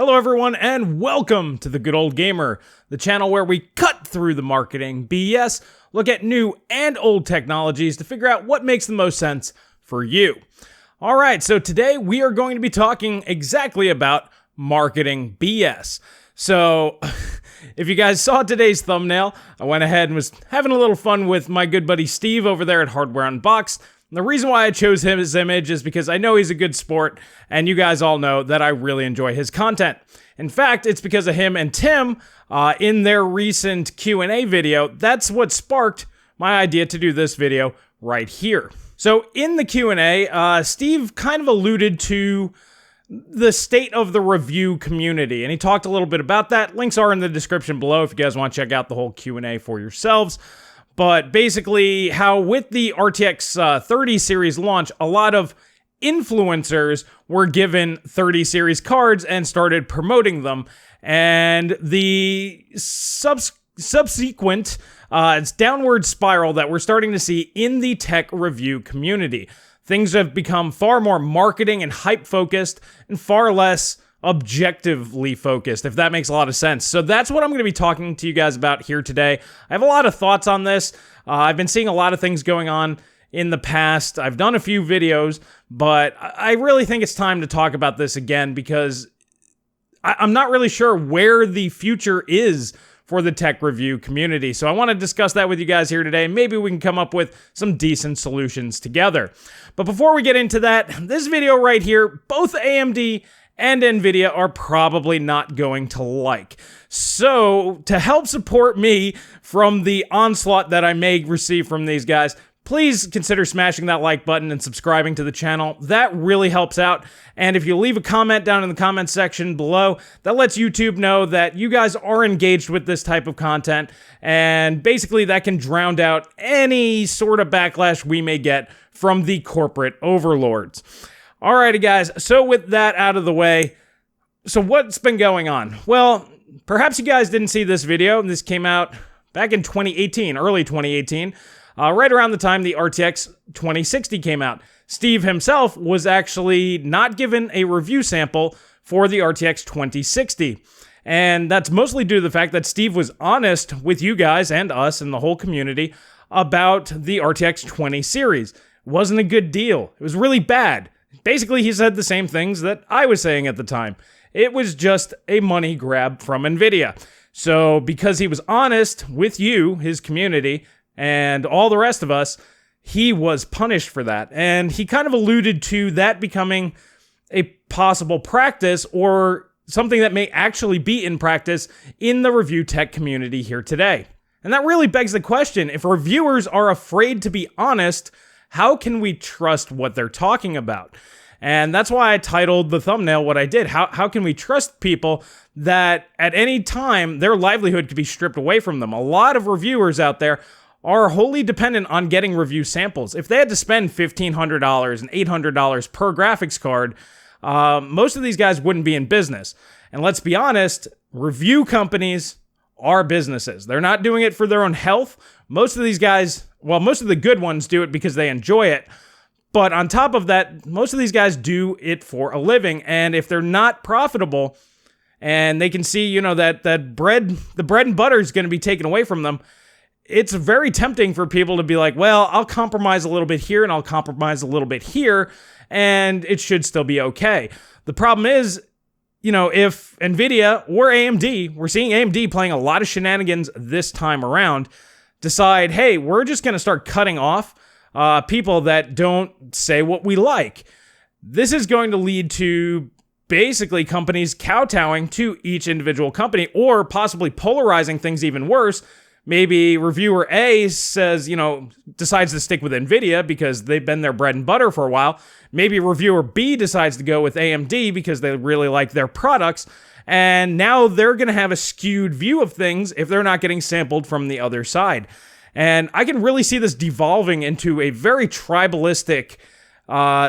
Hello everyone and welcome to The Good Old Gamer, the channel where we cut through the marketing BS, look at new and old technologies to figure out what makes the most sense for you. Alright, so today we are going to be talking exactly about marketing BS. So, if you guys saw today's thumbnail, I went ahead and was having a little fun with my good buddy Steve over there at Hardware Unboxed. The reason why I chose his image is because I know he's a good sport, and you guys all know that I really enjoy his content. In fact, it's because of him and Tim, in their recent Q&A video, that's what sparked my idea to do this video right here. So in the Q&A, Steve kind of alluded to the state of the review community, and he talked a little bit about that. Links are in the description below if you guys want to check out the whole Q&A for yourselves. But basically, how with the RTX 30 series launch, a lot of influencers were given 30 series cards and started promoting them. And the subsequent downward spiral that we're starting to see in the tech review community. Things have become far more marketing and hype focused and far less objectively focused, if that makes a lot of sense. So that's what I'm going to be talking to you guys about here today. I have a lot of thoughts on this. I've been seeing a lot of things going on in the past. I've done a few videos, but I really think it's time to talk about this again because I'm not really sure where the future is for the tech review community. So I want to discuss that with you guys here today. Maybe we can come up with some decent solutions together. But before we get into that, this video right here, both AMD and Nvidia are probably not going to like. So, to help support me from the onslaught that I may receive from these guys, please consider smashing that like button and subscribing to the channel. That really helps out. And if you leave a comment down in the comment section below, that lets YouTube know that you guys are engaged with this type of content. And basically that can drown out any sort of backlash we may get from the corporate overlords. Alrighty guys, so with that out of the way, so what's been going on? Well, perhaps you guys didn't see this video. This came out back in 2018, early 2018, right around the time the RTX 2060 came out. Steve himself was actually not given a review sample for the RTX 2060. And that's mostly due to the fact that Steve was honest with you guys and us and the whole community about the RTX 20 series. It wasn't a good deal. It was really bad. Basically, he said the same things that I was saying at the time. It was just a money grab from Nvidia. So, because he was honest with you, his community, and all the rest of us, he was punished for that. And he kind of alluded to that becoming a possible practice or something that may actually be in practice in the review tech community here today. And that really begs the question, if reviewers are afraid to be honest, how can we trust what they're talking about? And that's why I titled the thumbnail what I did. How can we trust people that at any time their livelihood could be stripped away from them? A lot of reviewers out there are wholly dependent on getting review samples. If they had to spend $1,500 and $800 per graphics card, most of these guys wouldn't be in business. And let's be honest, review companies are businesses. They're not doing it for their own health. Most of these guys, well, most of the good ones do it because they enjoy it. But on top of that, most of these guys do it for a living. And if they're not profitable and they can see, you know, that the bread and butter is going to be taken away from them, it's very tempting for people to be like, well, I'll compromise a little bit here and I'll compromise a little bit here, and it should still be okay. The problem is, you know, if Nvidia or AMD, we're seeing AMD playing a lot of shenanigans this time around, decide, hey, we're just going to start cutting off people that don't say what we like. This is going to lead to basically companies kowtowing to each individual company, or possibly polarizing things even worse. Maybe reviewer A says, you know, decides to stick with Nvidia because they've been their bread and butter for a while. Maybe reviewer B decides to go with AMD because they really like their products. And now they're going to have a skewed view of things if they're not getting sampled from the other side. And I can really see this devolving into a very tribalistic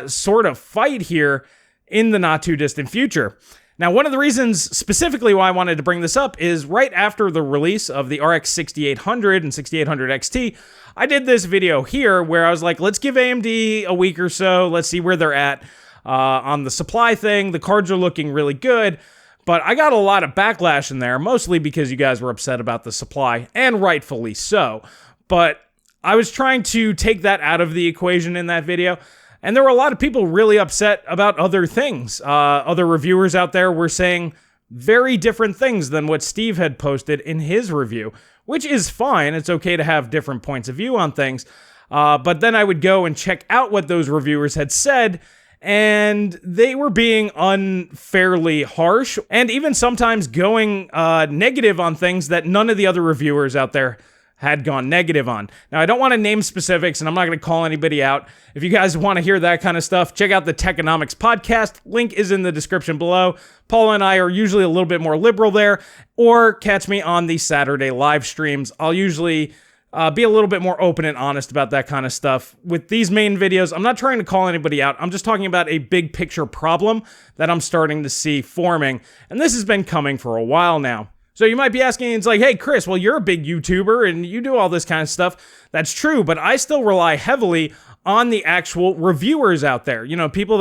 sort of fight here in the not too distant future. Now, one of the reasons specifically why I wanted to bring this up is right after the release of the RX 6800 and 6800 XT, I did this video here where I was like, let's give AMD a week or so. Let's see where they're at on the supply thing. The cards are looking really good. But I got a lot of backlash in there, mostly because you guys were upset about the supply, and rightfully so. But I was trying to take that out of the equation in that video, and there were a lot of people really upset about other things. Other reviewers out there were saying very different things than what Steve had posted in his review, which is fine. It's okay to have different points of view on things. But then I would go and check out what those reviewers had said, and they were being unfairly harsh, and even sometimes going negative on things that none of the other reviewers out there had gone negative on. Now, I don't want to name specifics, and I'm not going to call anybody out. If you guys want to hear that kind of stuff, check out the Techonomics podcast. Link is in the description below. Paula and I are usually a little bit more liberal there, or catch me on the Saturday live streams. I'll usually be a little bit more open and honest about that kind of stuff. With these main videos, I'm not trying to call anybody out. I'm just talking about a big picture problem that I'm starting to see forming, and this has been coming for a while now. So you might be asking, it's like, hey, Chris, well, you're a big YouTuber and you do all this kind of stuff. That's true, but I still rely heavily on the actual reviewers out there. You know, people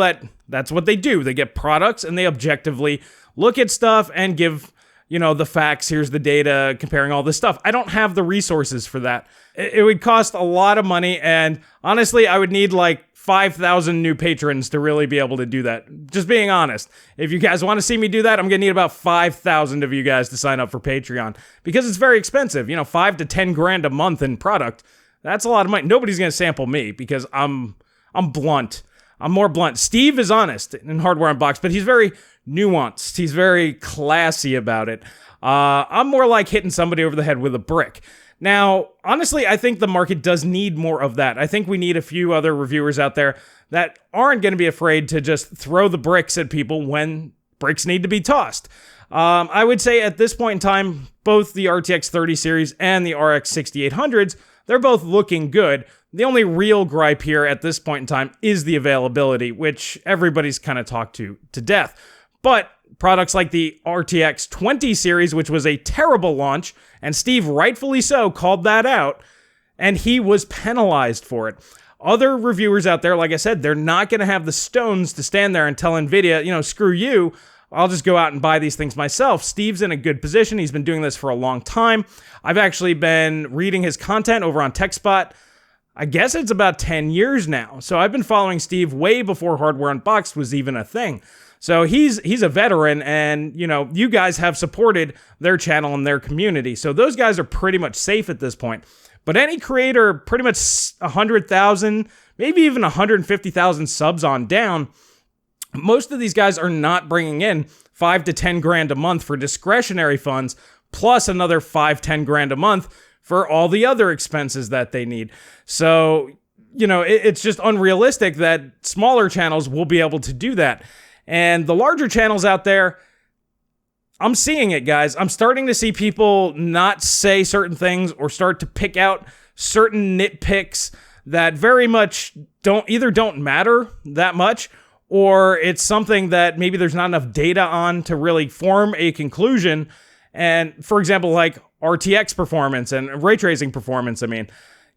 that's what they do. They get products and they objectively look at stuff and give, you know, the facts. Here's the data comparing all this stuff. I don't have the resources for that. It would cost a lot of money, and honestly, I would need like 5,000 new patrons to really be able to do that. Just being honest. If you guys want to see me do that, I'm going to need about 5,000 of you guys to sign up for Patreon, because it's very expensive. You know, 5 to 10 grand a month in product. That's a lot of money. Nobody's going to sample me because I'm blunt. I'm more blunt. Steve is honest in Hardware Unboxed, but he's very nuanced. He's very classy about it. I'm more like hitting somebody over the head with a brick. Now, honestly, I think the market does need more of that. I think we need a few other reviewers out there that aren't going to be afraid to just throw the bricks at people when bricks need to be tossed. I would say at this point in time, both the RTX 30 series and the RX 6800s, they're both looking good. The only real gripe here at this point in time is the availability, which everybody's kind of talked to death. But products like the RTX 20 series, which was a terrible launch, and Steve rightfully so called that out, and he was penalized for it. Other reviewers out there, like I said, they're not going to have the stones to stand there and tell Nvidia, you know, screw you, I'll just go out and buy these things myself. Steve's in a good position. He's been doing this for a long time. I've actually been reading his content over on TechSpot. I guess it's about 10 years now. So I've been following Steve way before Hardware Unboxed was even a thing. So he's a veteran, and, you know, you guys have supported their channel and their community. So those guys are pretty much safe at this point. But any creator, pretty much 100,000, maybe even 150,000 subs on down, most of these guys are not bringing in 5 to 10 grand a month for discretionary funds, plus another 5, 10 grand a month for all the other expenses that they need. So, you know, it's just unrealistic that smaller channels will be able to do that. And the larger channels out there, I'm seeing it, guys. I'm starting to see people not say certain things or start to pick out certain nitpicks that very much don't matter that much, or it's something that maybe there's not enough data on to really form a conclusion. And for example, like RTX performance and ray tracing performance, I mean,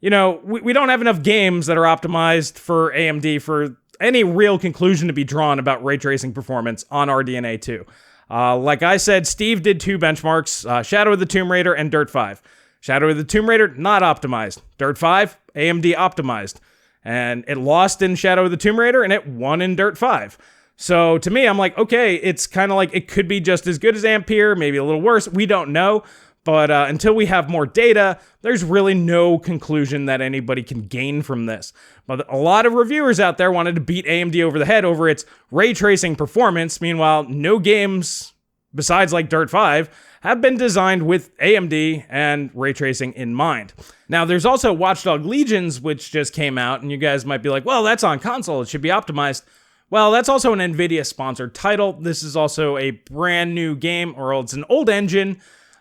you know, we don't have enough games that are optimized for AMD for any real conclusion to be drawn about ray tracing performance on RDNA 2. Like I said, Steve did 2 benchmarks, Shadow of the Tomb Raider and Dirt 5. Shadow of the Tomb Raider, not optimized. Dirt 5, AMD optimized. And it lost in Shadow of the Tomb Raider, and it won in Dirt 5. So to me, I'm like, okay, it's kind of like it could be just as good as Ampere, maybe a little worse. We don't know. But until we have more data, there's really no conclusion that anybody can gain from this. But a lot of reviewers out there wanted to beat AMD over the head over its ray tracing performance. Meanwhile, no games, besides like Dirt 5, have been designed with AMD and ray tracing in mind. Now, there's also Watch Dogs Legions, which just came out, and you guys might be like, well, that's on console, it should be optimized. Well, that's also an Nvidia-sponsored title. This is also a brand new game, or it's an old engine,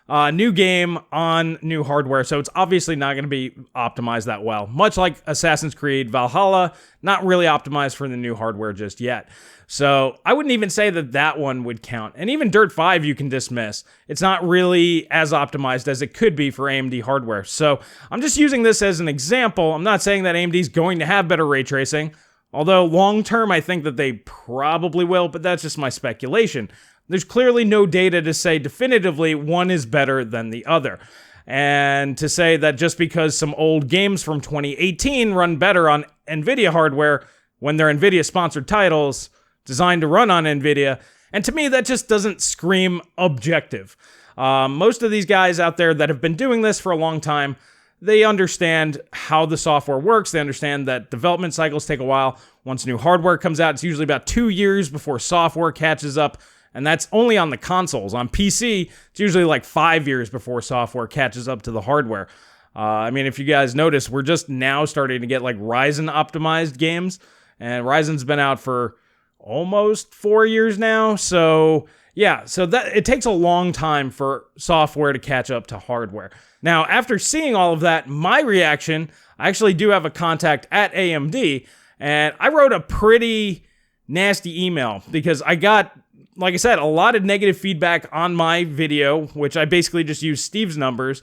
new game on new hardware, so it's obviously not going to be optimized that well. Much like Assassin's Creed Valhalla, not really optimized for the new hardware just yet. So I wouldn't even say that that one would count. And even Dirt 5 you can dismiss. It's not really as optimized as it could be for AMD hardware. So I'm just using this as an example. I'm not saying that AMD is going to have better ray tracing, although long term I think that they probably will, but that's just my speculation. There's clearly no data to say definitively one is better than the other. And to say that just because some old games from 2018 run better on Nvidia hardware when they're Nvidia-sponsored titles designed to run on Nvidia, and to me, that just doesn't scream objective. Most of these guys out there that have been doing this for a long time, they understand how the software works. They understand that development cycles take a while. Once new hardware comes out, it's usually about 2 years before software catches up. And that's only on the consoles. On PC, it's usually like 5 years before software catches up to the hardware. I mean, if you guys notice, we're just now starting to get like Ryzen optimized games. And Ryzen's been out for almost 4 years now. So yeah, so that it takes a long time for software to catch up to hardware. Now, after seeing all of that, my reaction, I actually do have a contact at AMD, and I wrote a pretty nasty email because I got, like I said, a lot of negative feedback on my video, which I basically just used Steve's numbers,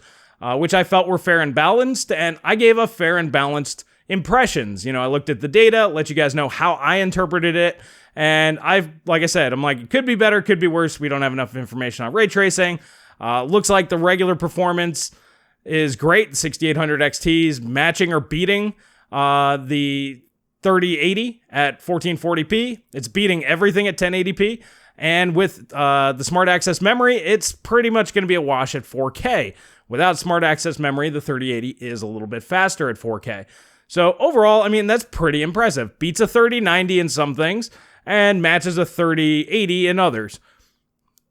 which I felt were fair and balanced, and I gave a fair and balanced impressions. You know, I looked at the data, let you guys know how I interpreted it, and like I said, I'm like, it could be better, could be worse. We don't have enough information on ray tracing. Looks like the regular performance is great. The 6800 XTs matching or beating the 3080 at 1440p. It's beating everything at 1080p. And with the smart access memory, it's pretty much going to be a wash at 4K. Without smart access memory, the 3080 is a little bit faster at 4K. So overall, I mean, that's pretty impressive. Beats a 3090 in some things and matches a 3080 in others.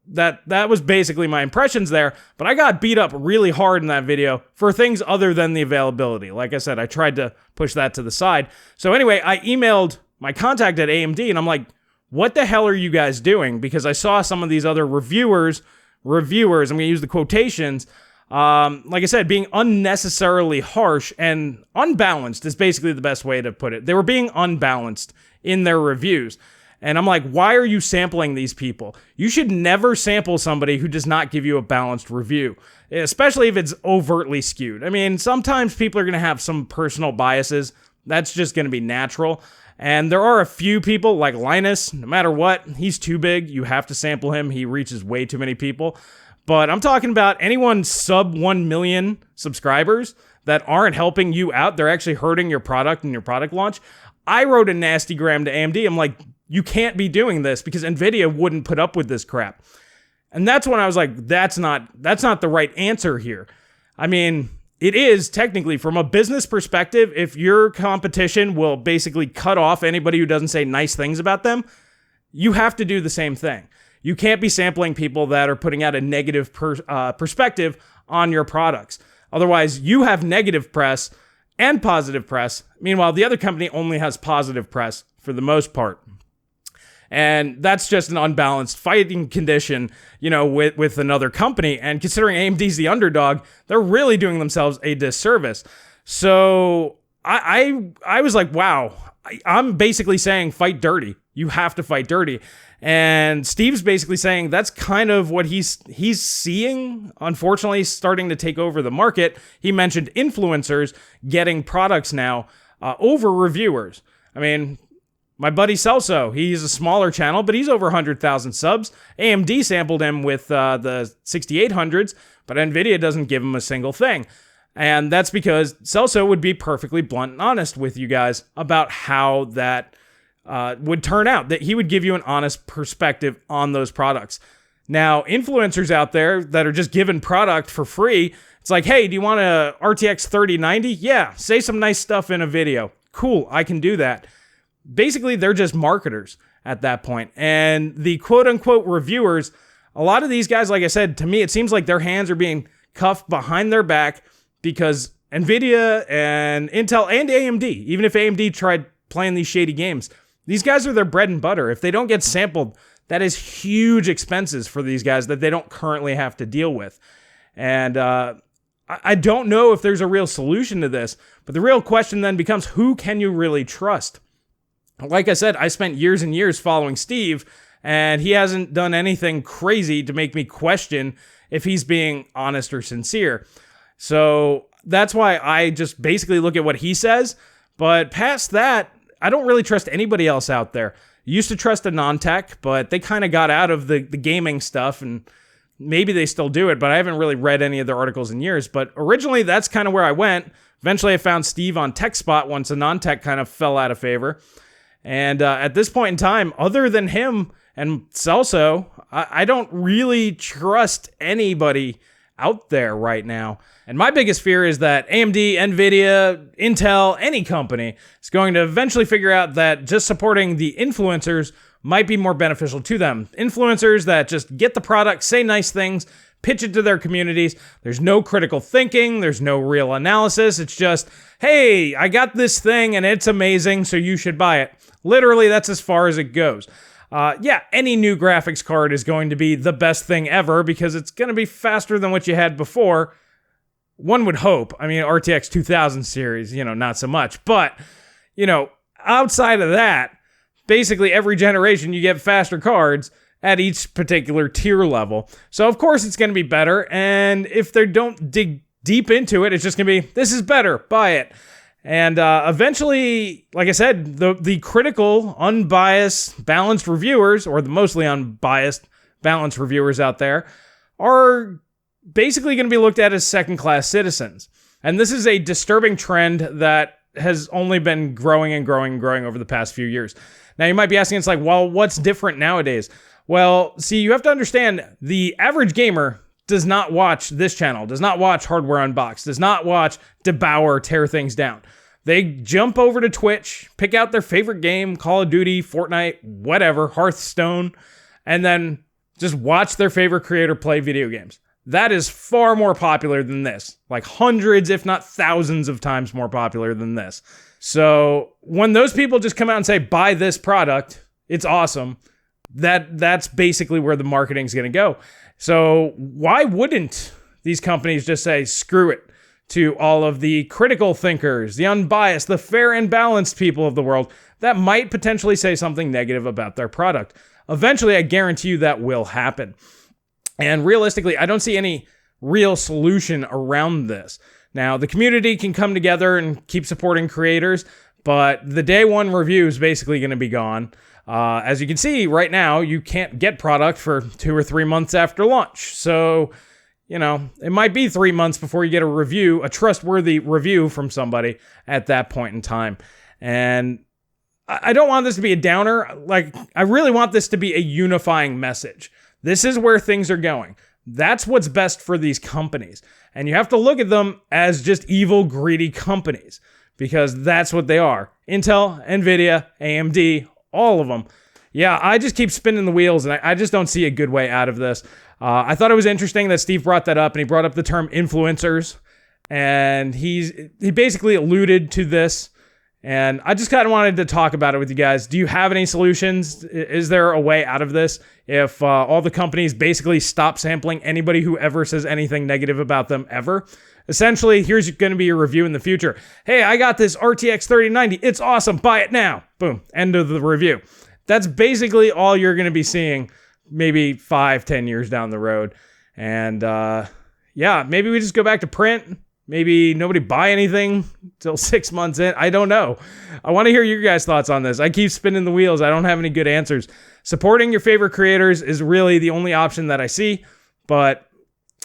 That was basically my impressions there, but I got beat up really hard in that video for things other than the availability. Like I said, I tried to push that to the side. So anyway, I emailed my contact at AMD and I'm like, what the hell are you guys doing? Because I saw some of these other reviewers, I'm going to use the quotations, like I said, being unnecessarily harsh and unbalanced is basically the best way to put it. They were being unbalanced in their reviews. And I'm like, why are you sampling these people? You should never sample somebody who does not give you a balanced review, especially if it's overtly skewed. I mean, sometimes people are going to have some personal biases. That's just going to be natural. And there are a few people like Linus, no matter what, he's too big. You have to sample him. He reaches way too many people. But I'm talking about anyone sub 1 million subscribers that aren't helping you out. They're actually hurting your product and your product launch. I wrote a nasty gram to AMD. I'm like, you can't be doing this because Nvidia wouldn't put up with this crap. And that's when I was like, that's not the right answer here. I mean, it is technically from a business perspective, if your competition will basically cut off anybody who doesn't say nice things about them, you have to do the same thing. You can't be sampling people that are putting out a negative perspective on your products. Otherwise, you have negative press and positive press. Meanwhile, the other company only has positive press for the most part. And that's just an unbalanced fighting condition, you know, with another company. And considering AMD's the underdog, they're really doing themselves a disservice. So I was like, wow, I'm basically saying fight dirty. You have to fight dirty. And Steve's basically saying that's kind of what he's seeing, unfortunately, starting to take over the market. He mentioned influencers getting products now over reviewers. I mean, my buddy Celso, he's a smaller channel, but he's over 100,000 subs. AMD sampled him with the 6800s, but Nvidia doesn't give him a single thing. And that's because Celso would be perfectly blunt and honest with you guys about how that would turn out, that he would give you an honest perspective on those products. Now, influencers out there that are just giving product for free, it's like, hey, do you want a RTX 3090? Yeah, say some nice stuff in a video. Cool, I can do that. Basically, they're just marketers at that point. And the quote-unquote reviewers, a lot of these guys, like I said, to me, it seems like their hands are being cuffed behind their back because Nvidia and Intel and AMD, even if AMD tried playing these shady games, these guys are their bread and butter. If they don't get sampled, that is huge expenses for these guys that they don't currently have to deal with. And I don't know if there's a real solution to this, but the real question then becomes, who can you really trust? Like I said, I spent years and years following Steve, and he hasn't done anything crazy to make me question if he's being honest or sincere. So that's why I just basically look at what he says. But past that, I don't really trust anybody else out there. Used to trust a non-tech, but they kind of got out of the gaming stuff, and maybe they still do it, but I haven't really read any of their articles in years. But originally, that's kind of where I went. Eventually, I found Steve on TechSpot once a non-tech kind of fell out of favor. And at this point in time, other than him and Celso, I don't really trust anybody out there right now. And my biggest fear is that AMD, Nvidia, Intel, any company is going to eventually figure out that just supporting the influencers might be more beneficial to them. Influencers that just get the product, say nice things, pitch it to their communities. There's no critical thinking. There's no real analysis. It's just, hey, I got this thing and it's amazing, so you should buy it. Literally, that's as far as it goes. Yeah, any new graphics card is going to be the best thing ever because it's going to be faster than what you had before. One would hope. I mean, RTX 2000 series, not so much. But, outside of that, basically every generation you get faster cards at each particular tier level. So, of course, it's going to be better. And if they don't dig deep into it, it's just going to be, this is better, buy it. And eventually, like I said, the critical, unbiased, balanced reviewers, or the mostly unbiased, balanced reviewers out there, are basically going to be looked at as second-class citizens. And this is a disturbing trend that has only been growing and growing and growing over the past few years. Now, you might be asking, it's like, well, what's different nowadays? Well, see, you have to understand, the average gamer does not watch this channel, does not watch Hardware Unboxed, does not watch Devour tear things down. They jump over to Twitch, pick out their favorite game, Call of Duty, Fortnite, whatever, Hearthstone, and then just watch their favorite creator play video games. That is far more popular than this. Like hundreds, if not thousands of times more popular than this. So when those people just come out and say, buy this product, it's awesome, that's basically where the marketing is going to go. So why wouldn't these companies just say, screw it, to all of the critical thinkers, the unbiased, the fair and balanced people of the world that might potentially say something negative about their product? Eventually, I guarantee you that will happen. And realistically, I don't see any real solution around this. Now, the community can come together and keep supporting creators, but the day one review is basically going to be gone. As you can see right now, you can't get product for 2 or 3 months after launch. So, it might be 3 months before you get a review, a trustworthy review from somebody at that point in time. And I don't want this to be a downer. Like, I really want this to be a unifying message. This is where things are going. That's what's best for these companies. And you have to look at them as just evil, greedy companies, because that's what they are. Intel, Nvidia, AMD, all of them. Yeah, I just keep spinning the wheels, and I just don't see a good way out of this. I thought it was interesting that Steve brought that up, and he brought up the term influencers, and he basically alluded to this, and I just kind of wanted to talk about it with you guys. Do you have any solutions? Is there a way out of this if all the companies basically stop sampling anybody who ever says anything negative about them ever? Essentially, here's going to be your review in the future. Hey, I got this RTX 3090. It's awesome. Buy it now. Boom. End of the review. That's basically all you're going to be seeing maybe 5-10 years down the road. And yeah, maybe we just go back to print. Maybe nobody buy anything till 6 months in. I don't know. I want to hear your guys' thoughts on this. I keep spinning the wheels. I don't have any good answers. Supporting your favorite creators is really the only option that I see. But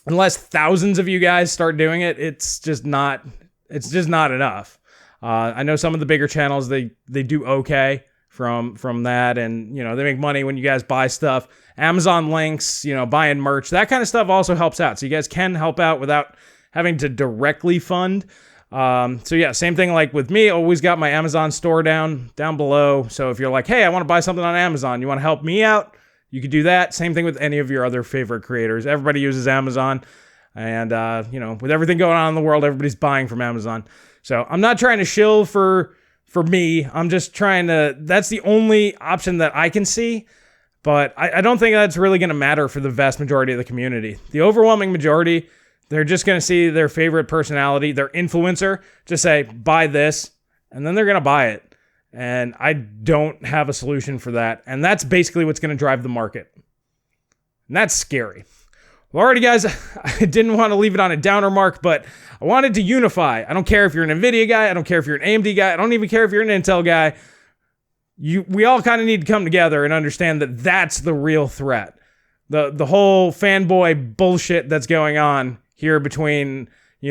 unless thousands of you guys start doing it, it's just not enough. I know some of the bigger channels, they do okay from that, and they make money when you guys buy stuff. Amazon links, buying merch, that kind of stuff also helps out. So you guys can help out without having to directly fund. So yeah, same thing like with me. Always got my Amazon store down below. So if you're like, hey, I want to buy something on Amazon, you want to help me out, you could do that. Same thing with any of your other favorite creators. Everybody uses Amazon, and with everything going on in the world, everybody's buying from Amazon. So I'm not trying to shill for me. I'm just trying to, that's the only option that I can see. But I don't think that's really going to matter for the vast majority of the community. The overwhelming majority, they're just going to see their favorite personality, their influencer, just say, buy this, and then they're going to buy it. And I don't have a solution for that. And that's basically what's going to drive the market. And that's scary. Well, alrighty, guys, I didn't want to leave it on a downer mark, but I wanted to unify. I don't care if you're an Nvidia guy. I don't care if you're an AMD guy. I don't even care if you're an Intel guy. we all kind of need to come together and understand that that's the real threat. The whole fanboy bullshit that's going on here between, oh,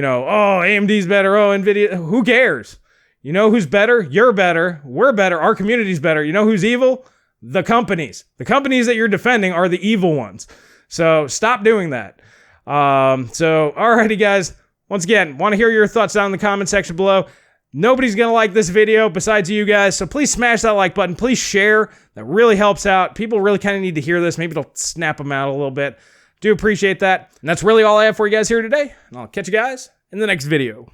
AMD's better, oh, Nvidia, who cares? You know who's better? You're better. We're better. Our community's better. You know who's evil? The companies. The companies that you're defending are the evil ones. So stop doing that. Alrighty, guys. Once again, want to hear your thoughts down in the comment section below. Nobody's going to like this video besides you guys, so please smash that like button. Please share. That really helps out. People really kind of need to hear this. Maybe it'll snap them out a little bit. Do appreciate that. And that's really all I have for you guys here today. And I'll catch you guys in the next video.